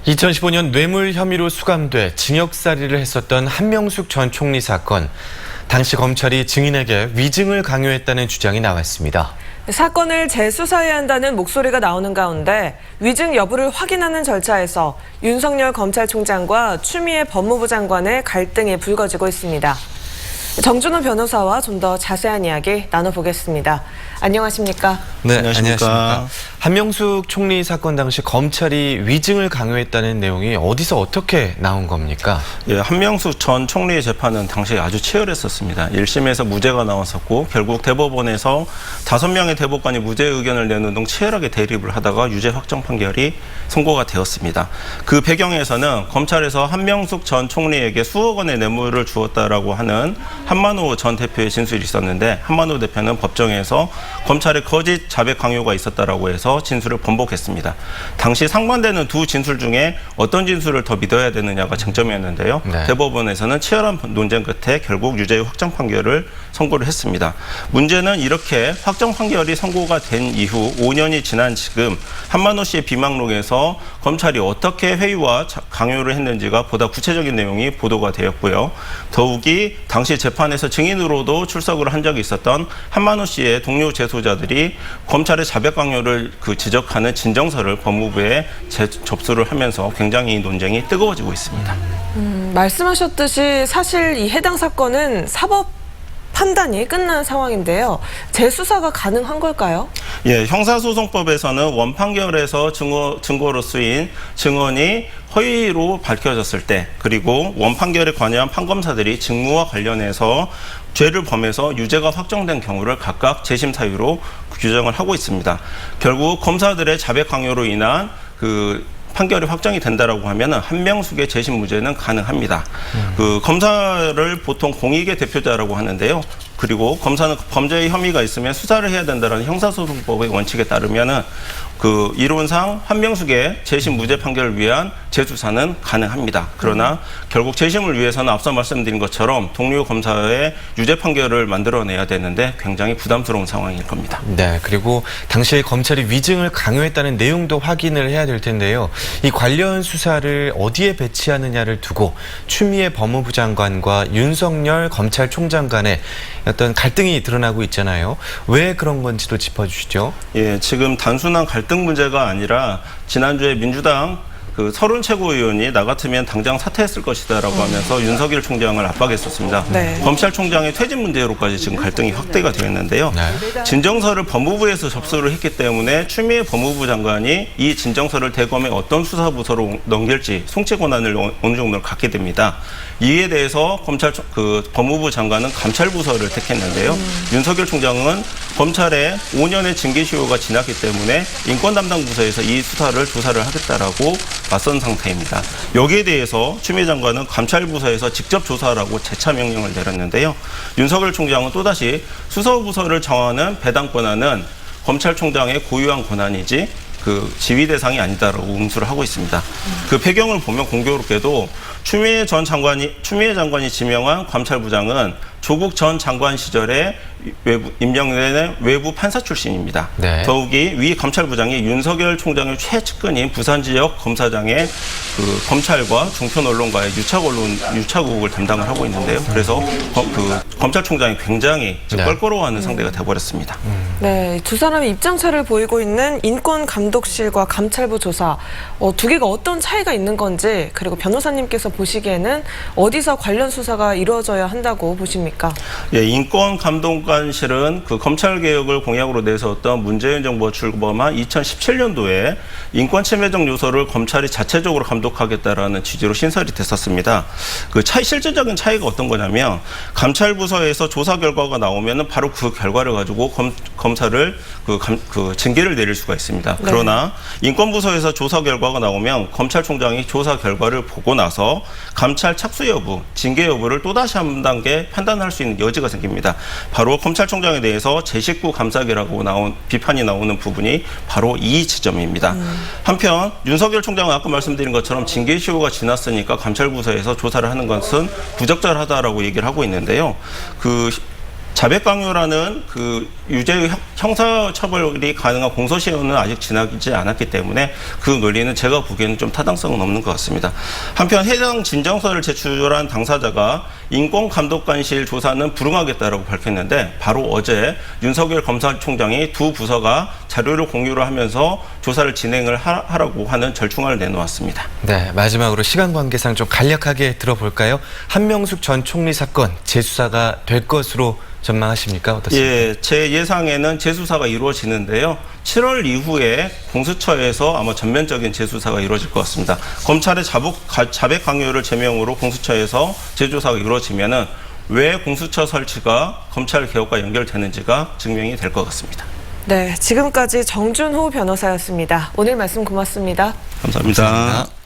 2015년 뇌물 혐의로 수감돼 징역살이를 했었던 한명숙 전 총리 사건. 당시 검찰이 증인에게 위증을 강요했다는 주장이 나왔습니다. 사건을 재수사해야 한다는 목소리가 나오는 가운데 위증 여부를 확인하는 절차에서 윤석열 검찰총장과 추미애 법무부 장관의 갈등이 불거지고 있습니다. 정준호 변호사와 좀 더 자세한 이야기 나눠보겠습니다. 안녕하십니까? 네, 안녕하십니까. 한명숙 총리 사건 당시 검찰이 위증을 강요했다는 내용이 어디서 어떻게 나온 겁니까? 예, 한명숙 전 총리의 재판은 당시 아주 치열했었습니다. 1심에서 무죄가 나왔었고 결국 대법원에서 5명의 대법관이 무죄 의견을 내는 등 치열하게 대립을 하다가 유죄 확정 판결이 선고가 되었습니다. 그 배경에서는 검찰에서 한명숙 전 총리에게 수억 원의 뇌물을 주었다라고 하는 한만호 전 대표의 진술이 있었는데, 한만호 대표는 법정에서 검찰의 거짓 자백 강요가 있었다라고 해서 진술을 번복했습니다. 당시 상반되는 두 진술 중에 어떤 진술을 더 믿어야 되느냐가 쟁점이었는데요. 네. 대법원에서는 치열한 논쟁 끝에 결국 유죄 확정 판결을 선고를 했습니다. 문제는 이렇게 확정 판결이 선고가 된 이후 5년이 지난 지금 한만호 씨의 비망록에서 검찰이 어떻게 회유와 강요를 했는지가 보다 구체적인 내용이 보도가 되었고요. 더욱이 당시 재판에서 증인으로도 출석을 한 적이 있었던 한만호 씨의 동료 재소자들이 검찰의 자백 강요를 지적하는 진정서를 법무부에 접수를 하면서 굉장히 이 논쟁이 뜨거워지고 있습니다. 말씀하셨듯이 사실 이 해당 사건은 사법 판단이 끝난 상황인데요. 재수사가 가능한 걸까요? 예, 형사소송법에서는 원판결에서 증거로 쓰인 증언이 허위로 밝혀졌을 때, 그리고 원판결에 관여한 판검사들이 직무와 관련해서 죄를 범해서 유죄가 확정된 경우를 각각 재심 사유로 규정을 하고 있습니다. 결국 검사들의 자백 강요로 인한 판결이 확정이 된다라고 하면은 한명숙의 재심 무죄는 가능합니다. 검사를 보통 공익의 대표자라고 하는데요. 그리고 검사는 범죄의 혐의가 있으면 수사를 해야 된다는 형사소송법의 원칙에 따르면은 이론상 한명숙의 재심 무죄 판결을 위한 재수사는 가능합니다. 그러나 결국 재심을 위해서는 앞서 말씀드린 것처럼 동료 검사의 유죄 판결을 만들어내야 되는데 굉장히 부담스러운 상황일 겁니다. 네, 그리고 당시에 검찰이 위증을 강요했다는 내용도 확인을 해야 될 텐데요. 이 관련 수사를 어디에 배치하느냐를 두고 추미애 법무부 장관과 윤석열 검찰총장 간의 어떤 갈등이 드러나고 있잖아요. 왜 그런 건지도 짚어주시죠. 예, 지금 단순한 갈등 문제가 아니라 지난주에 민주당 서른 최고위원이 나 같으면 당장 사퇴했을 것이다라고 하면서 윤석열 총장을 압박했었습니다. 네. 검찰총장의 퇴진 문제로까지 지금 갈등이 확대가 되어 있는데요. 네. 진정서를 법무부에서 접수를 했기 때문에 추미애 법무부 장관이 이 진정서를 대검의 어떤 수사부서로 넘길지 송치 권한을 어느 정도 갖게 됩니다. 이에 대해서 법무부 장관은 감찰부서를 택했는데요. 윤석열 총장은 검찰의 5년의 징계시효가 지났기 때문에 인권 담당 부서에서 이 수사를 조사를 하겠다라고 맞선 상태입니다. 여기에 대해서 추미애 장관은 감찰부서에서 직접 조사하라고 재차 명령을 내렸는데요. 윤석열 총장은 또다시 수사부서를 정하는 배당 권한은 검찰총장의 고유한 권한이지 지휘 대상이 아니다라고 응수를 하고 있습니다. 그 배경을 보면 공교롭게도 추미애 장관이 지명한 감찰부장은 조국 전 장관 시절에 임명된 외부 판사 출신입니다. 네. 더욱이 위 감찰부장이 윤석열 총장의 최측근인 부산 지역 검사장의 검찰과 종편 언론과의 유착국을 담당을 하고 있는데요. 그래서 검찰총장이 굉장히 껄끄러워하는 상대가 돼버렸습니다. 네, 두 사람의 입장차를 보이고 있는 인권감독실과 감찰부 조사, 두 개가 어떤 차이가 있는 건지, 그리고 변호사님께서 보시기에는 어디서 관련 수사가 이루어져야 한다고 보십니까? 예, 인권감독관실은 검찰개혁을 공약으로 내세웠던 문재인 정부가 출범한 2017년도에 인권침해적 요소를 검찰이 자체적으로 감독하겠다라는 취지로 신설이 됐었습니다. 실질적인 차이가 어떤 거냐면, 감찰부서에서 조사 결과가 나오면은 바로 그 결과를 가지고 검사를 징계를 내릴 수가 있습니다. 네. 그러나 인권부서에서 조사 결과가 나오면 검찰총장이 조사 결과를 보고 나서 감찰 착수 여부, 징계 여부를 또다시 한 단계 판단할 수 있는 여지가 생깁니다. 바로 검찰총장에 대해서 제19 감사기라고 비판이 나오는 부분이 바로 이 지점입니다. 한편 윤석열 총장은 아까 말씀드린 것처럼 징계시효가 지났으니까 감찰부서에서 조사를 하는 것은 부적절하다라고 얘기를 하고 있는데요. 자백 강요라는 유죄 형사 처벌이 가능한 공소시효는 아직 지나지 않았기 때문에 그 논리는 제가 보기에는 좀 타당성은 없는 것 같습니다. 한편 해당 진정서를 제출한 당사자가 인권감독관실 조사는 불응하겠다라고 밝혔는데 바로 어제 윤석열 검찰총장이 두 부서가 자료를 공유를 하면서 조사를 진행을 하라고 하는 절충안을 내놓았습니다. 네, 마지막으로 시간 관계상 좀 간략하게 들어볼까요? 한명숙 전 총리 사건 재수사가 될 것으로 전망하십니까? 어떻습니까? 예, 제 예상에는 재수사가 이루어지는데요. 7월 이후에 공수처에서 아마 전면적인 재수사가 이루어질 것 같습니다. 검찰의 자백 강요를 제명으로 공수처에서 재조사가 이루어지면은 왜 공수처 설치가 검찰 개혁과 연결되는지가 증명이 될 것 같습니다. 네, 지금까지 정준호 변호사였습니다. 오늘 말씀 고맙습니다. 감사합니다.